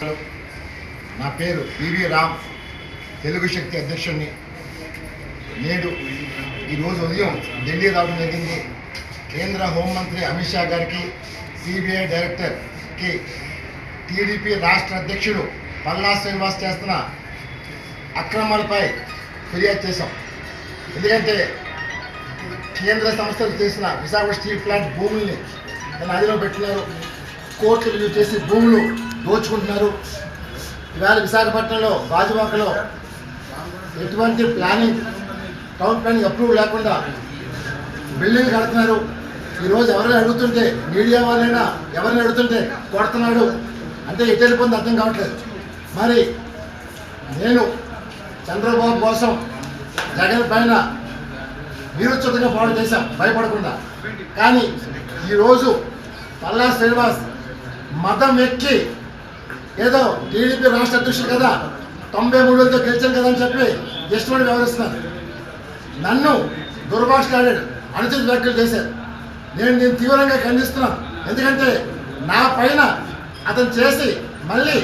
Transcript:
నా పేరు పివి రామ్, తెలుగు శక్తి అధ్యక్షుడిని. నేడు ఈరోజు ఉదయం ఢిల్లీ రావడం జరిగింది. కేంద్ర హోంమంత్రి అమిత్ షా గారికి, సిబిఐ డైరెక్టర్కి టీడీపీ రాష్ట్ర అధ్యక్షుడు పల్లా శ్రీనివాస్ చేస్తున్న అక్రమాలపై ఫిర్యాదు చేశాం. ఎందుకంటే కేంద్ర సంస్థలు చేసిన విశాఖ స్టీల్ ప్లాంట్ భూముల్ని తన అదిలో పెట్టినారు, కోర్టులు విలువ చేసి భూములు దోచుకుంటున్నారు. ఇవాళ విశాఖపట్నంలో గాజువాకలో ఎటువంటి ప్లానింగ్, టౌన్ ప్లానింగ్ అప్రూవ్ లేకుండా బిల్డింగ్ కడుతున్నారు. ఈరోజు ఎవరైనా అడుగుతుంటే, మీడియా వాళ్ళైనా ఎవరైనా అడుగుతుంటే కొడుతున్నాడు అంటే ఎటు వెళ్ళిపోయింది అర్థం కావట్లేదు. మరి నేను చంద్రబాబు కోసం జగన్ పైన వీరోచితంగా పోరాటం చేశాం భయపడకుండా. కానీ ఈరోజు పల్లా శ్రీనివాస్ మతం ఎక్కి ఏదో టీడీపీ రాష్ట్ర అధ్యక్షుడు కదా, 93 గెలిచాను కదా అని చెప్పి ఇష్టపడి వ్యవహరిస్తున్నారు. నన్ను దుర్భాషలాడాడు, అనుచిత వ్యాఖ్యలు చేశారు. నేను తీవ్రంగా ఖండిస్తున్నాను. ఎందుకంటే నా పైన అతను చేసి మళ్ళీ